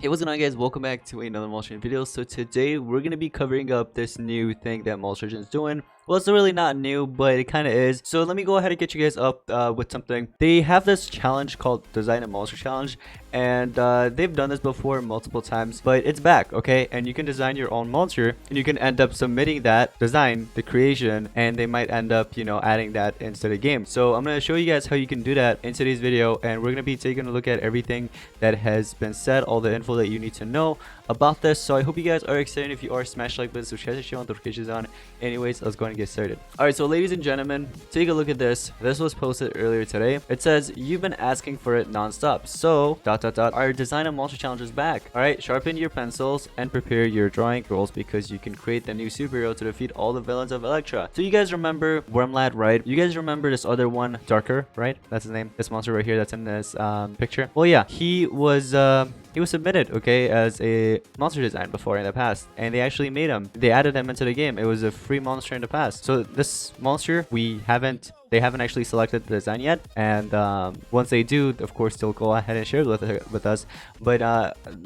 Hey, what's going on, guys? Welcome back to another Monster video. So today we're gonna be covering up this new thing that Monster is doing. Well, it's really not new, but it kind of is. So let me go ahead and get you guys up with something. They have this challenge called Design a Monster Challenge, and they've done this before multiple times, but it's back, okay? And you can design your own monster, and you can end up submitting that design, the creation, and they might end up, you know, adding that into the game. So I'm gonna show you guys how you can do that in today's video, and we're gonna be taking a look at everything that has been said, all the info that you need to know about this. So I hope you guys are excited. If you are, smash like button, subscribe to the channel, notifications on. Anyways, let's go and get started. All right, so ladies and gentlemen, take a look at this. This was posted earlier today. It says you've been asking for it non-stop, so ... our design a monster challenge is back. All right, sharpen your pencils and prepare your drawing rules, because you can create the new superhero to defeat all the villains of Elektra. So you guys remember Wormlad, right? You guys remember this other one, Darker, right? That's his name. This monster right here that's in this picture. Well, yeah, he was submitted, okay, as a monster design before in the past, and they actually made him. They added him into the game. It was a free monster in the past. So this monster, they haven't actually selected the design yet, and once they do, of course, they'll go ahead and share it with us. But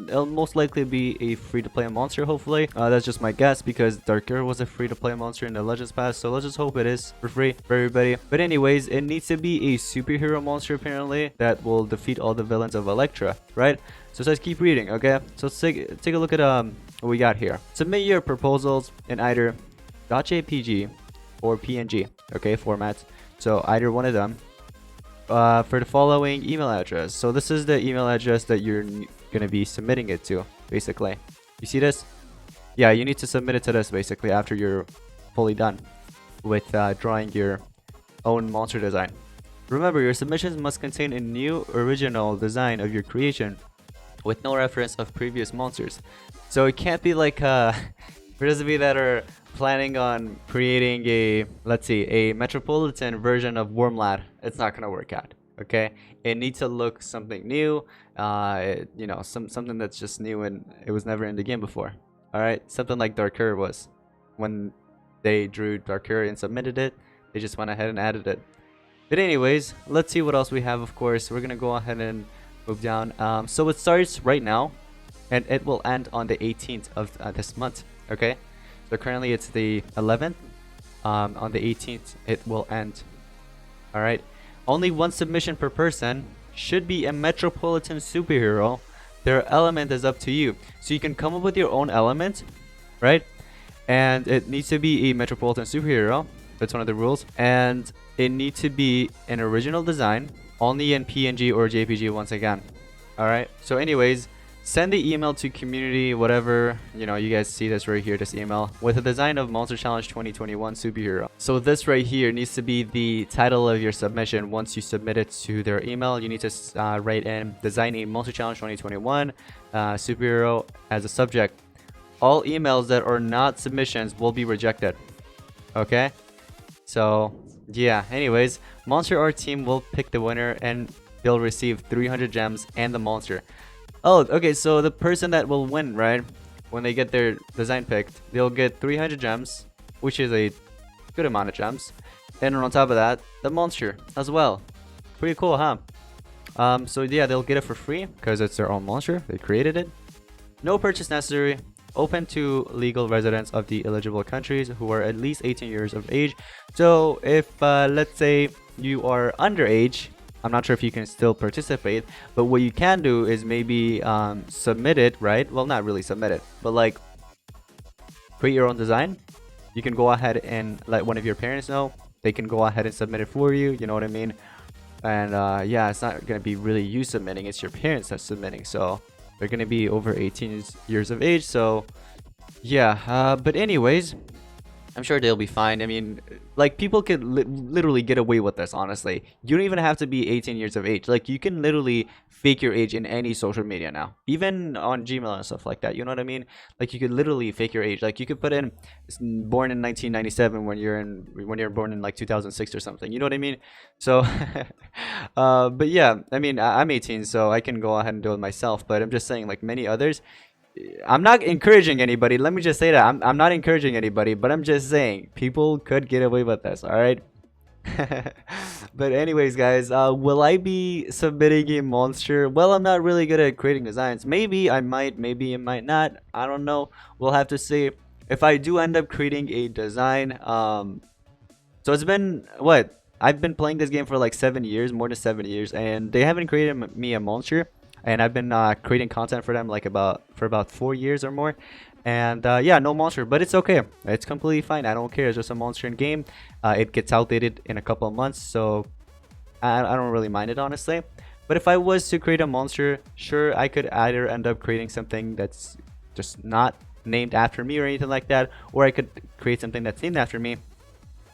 it'll most likely be a free-to-play monster, hopefully. That's just my guess, because Darker was a free-to-play monster in the Legends Pass, so let's just hope it is for free for everybody. But anyways, it needs to be a superhero monster, apparently, that will defeat all the villains of Elektra, right? So let's keep reading, okay? So let's take a look at what we got here. Submit your proposals in either .jpg or PNG, okay, formats. So either one of them for the following email address. So this is the email address that you're gonna be submitting it to, basically. You see this? Yeah, you need to submit it to this basically after you're fully done with drawing your own monster design. Remember, your submissions must contain a new original design of your creation with no reference of previous monsters. So it can't be like for those of you that are planning on creating a, let's see, a Metropolitan version of Wormlad, it's not gonna work out, okay? It needs to look something new, you know, something that's just new and it was never in the game before. All right, something like Darker was. When they drew Darker and submitted it, they just went ahead and added it. But anyways, let's see what else we have. Of course, we're gonna go ahead and move down. So it starts right now, and it will end on the 18th of this month, okay? So currently it's the 11th. On the 18th it will end. All right, only one submission per person. Should be a metropolitan superhero. Their element is up to you, so you can come up with your own element, right? And it needs to be a metropolitan superhero. That's one of the rules. And it needs to be an original design, only in PNG or JPG once again. All right, so anyways, send the email to community, whatever, you know, you guys see this right here, this email with a design of Monster Challenge 2021 superhero. So this right here needs to be the title of your submission. Once you submit it to their email, you need to write in design a Monster Challenge 2021 superhero as a subject. All emails that are not submissions will be rejected, okay? So yeah, anyways, Monster Art team will pick the winner and they'll receive 300 gems and the monster. Oh, okay, so the person that will win, right, when they get their design picked, they'll get 300 gems, which is a good amount of gems. And on top of that, the monster as well. Pretty cool, huh? So yeah, they'll get it for free because it's their own monster. They created it. No purchase necessary. Open to legal residents of the eligible countries who are at least 18 years of age. So if let's say you are underage, I'm not sure if you can still participate, but what you can do is maybe submit it, right? Well, not really submit it, but like create your own design. You can go ahead and let one of your parents know. They can go ahead and submit it for you, you know what I mean? And yeah, it's not gonna be really you submitting, it's your parents that's submitting. So they're gonna be over 18 years of age. So yeah, but anyways, I'm sure they'll be fine. I mean, like, people could literally get away with this, honestly. You don't even have to be 18 years of age. Like, you can literally fake your age in any social media now, even on Gmail and stuff like that. You know what I mean? Like, you could literally fake your age. Like, you could put in born in 1997 when you're born in like 2006 or something. You know what I mean? So but yeah, I mean, I'm 18, so I can go ahead and do it myself, but I'm just saying, like many others, I'm not encouraging anybody. Let me just say that I'm not encouraging anybody, but I'm just saying people could get away with this. All right, But anyways, guys, will I be submitting a monster? Well, I'm not really good at creating designs. Maybe I might, maybe I might not. I don't know. We'll have to see. If I do end up creating a design, so it's been what? I've been playing this game for like 7 years, more than 7 years, and they haven't created me a monster. And I've been creating content for them like about 4 years or more. And yeah, no monster, but it's okay. It's completely fine. I don't care. It's just a monster in game. It gets outdated in a couple of months, so I don't really mind it, honestly. But if I was to create a monster, sure, I could either end up creating something that's just not named after me or anything like that, or I could create something that's named after me.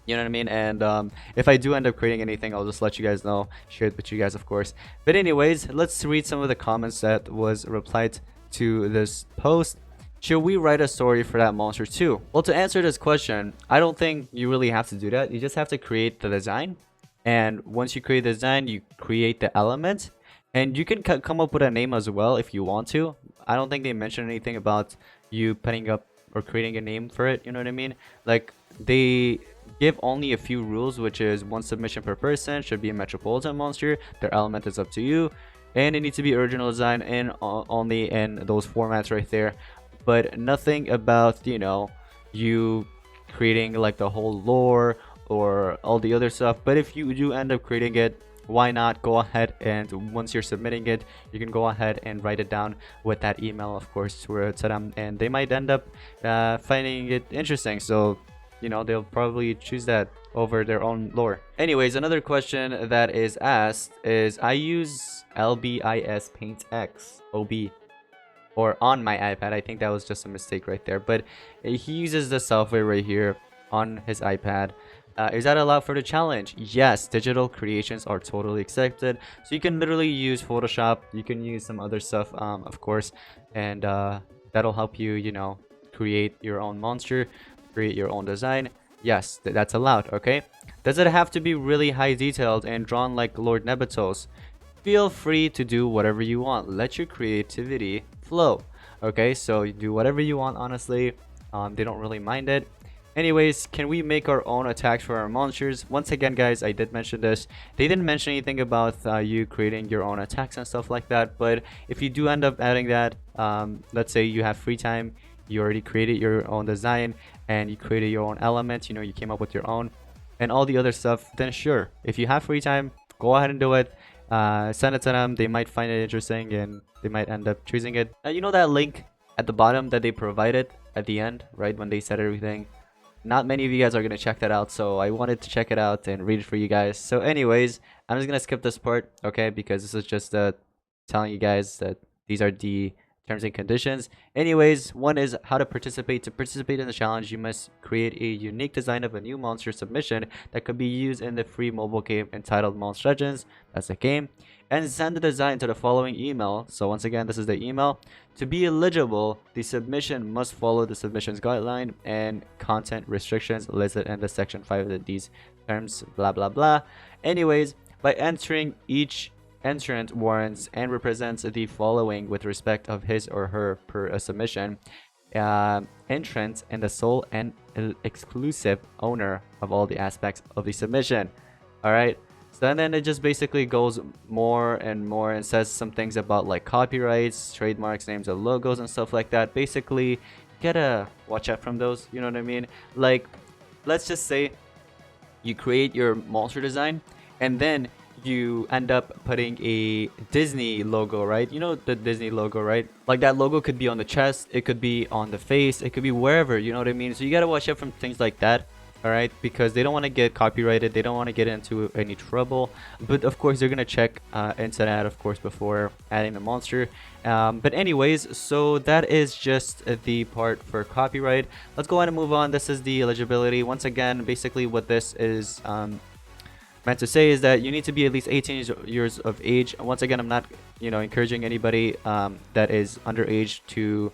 You know what I mean? And if I do end up creating anything, I'll just let you guys know, share it with you guys, of course. But anyways, let's read some of the comments that was replied to this post. Should we write a story for that monster too? Well, to answer this question, I don't think you really have to do that. You just have to create the design. And once you create the design, you create the element. And you can come up with a name as well if you want to. I don't think they mentioned anything about you putting up or creating a name for it. You know what I mean? Like, they give only a few rules, which is 1 submission per person, should be a metropolitan monster, their element is up to you, and it needs to be original design and only in those formats right there. But nothing about, you know, you creating like the whole lore or all the other stuff. But if you do end up creating it, why not go ahead and once you're submitting it, you can go ahead and write it down with that email, of course, to them, and they might end up finding it interesting. So, you know, they'll probably choose that over their own lore. Anyways, another question that is asked is, I use LBIS Paint X OB or on my iPad. I think that was just a mistake right there, but he uses the software right here on his iPad. Is that allowed for the challenge? Yes, digital creations are totally accepted. So you can literally use Photoshop, you can use some other stuff, of course, and that'll help you, you know, create your own monster, create your own design. Yes, that's allowed. Okay, does it have to be really high detailed and drawn like Lord Nebutos? Feel free to do whatever you want. Let your creativity flow. Okay, so you do whatever you want, honestly. They don't really mind it. Anyways, can we make our own attacks for our monsters? Once again, guys, I did mention this. They didn't mention anything about you creating your own attacks and stuff like that. But if you do end up adding that, let's say you have free time, you already created your own design and you created your own element, you know, you came up with your own and all the other stuff, then sure, if you have free time, go ahead and do it. Send it to them. They might find it interesting and they might end up choosing it. You know that link at the bottom that they provided at the end, right, when they said everything? Not many of you guys are gonna check that out, so I wanted to check it out and read it for you guys. So anyways, I'm just gonna skip this part, okay, because this is just telling you guys that these are the terms and conditions. Anyways, one is how to participate. To participate in the challenge, you must create a unique design of a new monster submission that could be used in the free mobile game entitled Monster Legends. That's the game. And send the design to the following email. So once again, this is the email. To be eligible, the submission must follow the submission's guideline and content restrictions listed in the section 5 of these terms, blah blah blah. Anyways, by entering, each entrant warrants and represents the following with respect of his or her per a submission. Entrant and the sole and exclusive owner of all the aspects of the submission. All right. So then it just basically goes more and more and says some things about like copyrights, trademarks, names of logos and stuff like that. Basically, you gotta watch out from those, you know what I mean? Like, let's just say you create your monster design and then you end up putting a Disney logo, right? You know the Disney logo, right? Like that logo could be on the chest, it could be on the face, it could be wherever, you know what I mean? So you gotta watch out from things like that. All right, because they don't want to get copyrighted, they don't want to get into any trouble, but of course they're gonna check into that, of course, before adding the monster. But anyways, so that is just the part for copyright. Let's go ahead and move on. This is the eligibility. Once again, basically what this is meant to say is that you need to be at least 18 years of age. Once again, I'm not, you know, encouraging anybody that is underage to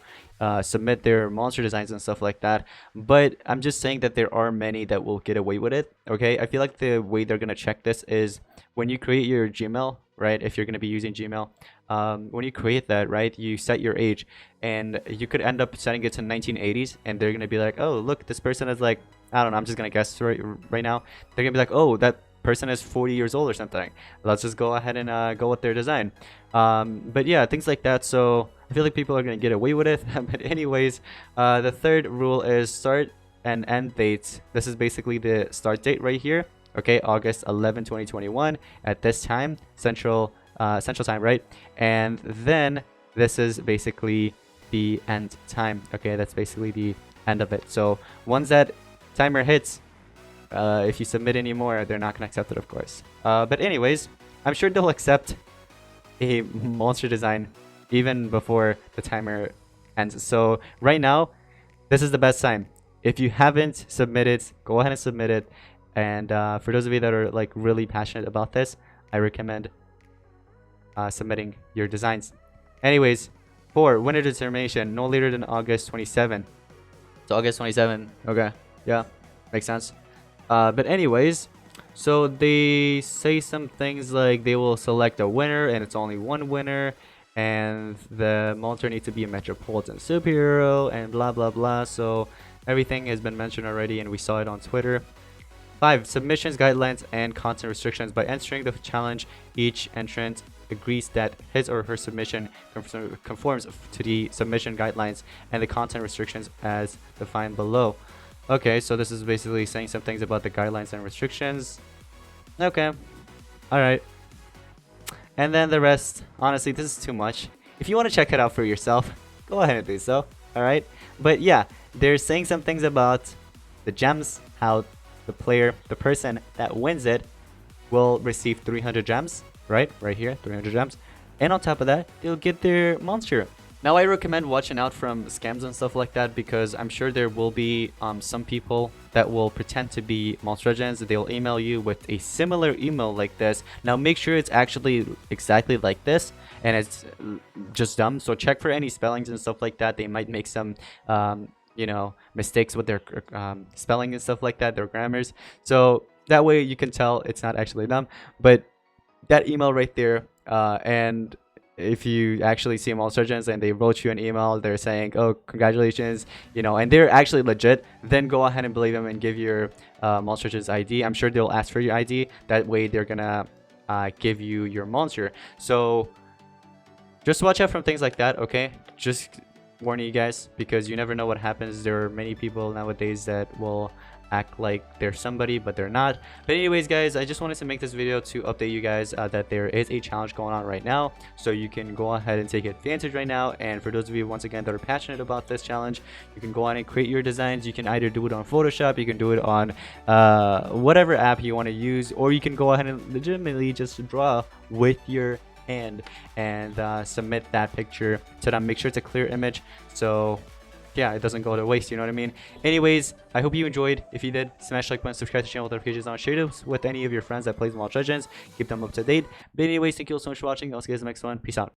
submit their monster designs and stuff like that, but I'm just saying that there are many that will get away with it. Okay, I feel like the way they're gonna check this is when you create your Gmail, right? If you're gonna be using Gmail, when you create that, right, you set your age, and you could end up setting it to 1980s, and they're gonna be like, oh, look, this person is like, I don't know, I'm just gonna guess right now, they're gonna be like, oh, person is 40 years old or something. Let's just go ahead and go with their design. But yeah, things like that. So I feel like people are gonna get away with it. But anyways, the third rule is start and end dates. This is basically the start date right here. Okay, August 11, 2021 at this time, central time, right? And then this is basically the end time. Okay, that's basically the end of it. So once that timer hits, if you submit any more, they're not gonna accept it, of course. But anyways, I'm sure they'll accept a monster design even before the timer ends. So right now, this is the best time. If you haven't submitted, go ahead and submit it. And for those of you that are like really passionate about this, I recommend submitting your designs. Anyways, for winner determination, no later than August 27. So August 27. Okay, yeah, makes sense. But anyways, so they say some things like they will select a winner, and it's only one winner, and the monster needs to be a metropolitan superhero, and blah blah blah. So everything has been mentioned already, and we saw it on Twitter. 5. Submissions, guidelines, and content restrictions. By entering the challenge, each entrant agrees that his or her submission conforms to the submission guidelines and the content restrictions as defined below. Okay, so this is basically saying some things about the guidelines and restrictions. Okay, alright. And then the rest, honestly, this is too much. If you want to check it out for yourself, go ahead and do so, alright? But yeah, they're saying some things about the gems, how the person that wins it will receive 300 gems, right here, 300 gems, and on top of that, they'll get their monster. Now I recommend watching out from scams and stuff like that, because I'm sure there will be some people that will pretend to be Monster Legends. They'll email you with a similar email like this. Now make sure it's actually exactly like this and it's just dumb, so check for any spellings and stuff like that. They might make some you know, mistakes with their spelling and stuff like that, their grammars. So that way you can tell it's not actually them. But that email right there, and if you actually see Monster Legends and they wrote you an email, they're saying, oh, congratulations, you know, and they're actually legit, then go ahead and believe them and give your Monster Legends ID. I'm sure they'll ask for your ID. That way they're gonna give you your monster. So just watch out from things like that, okay? Just warning you guys, because you never know what happens. There are many people nowadays that will act like they're somebody but they're not. But anyways guys, I just wanted to make this video to update you guys that there is a challenge going on right now, so you can go ahead and take advantage right now. And for those of you once again that are passionate about this challenge, you can go on and create your designs. You can either do it on Photoshop, you can do it on whatever app you want to use, or you can go ahead and legitimately just draw with your hand and submit that picture to them. Make sure it's a clear image, so yeah, it doesn't go to waste, you know what I mean? Anyways, I hope you enjoyed. If you did, smash like button, subscribe to the channel with notifications on, share this with any of your friends that plays Monster Legends, keep them up to date. But anyways, thank you all so much for watching. I'll see you guys in the next one. Peace out.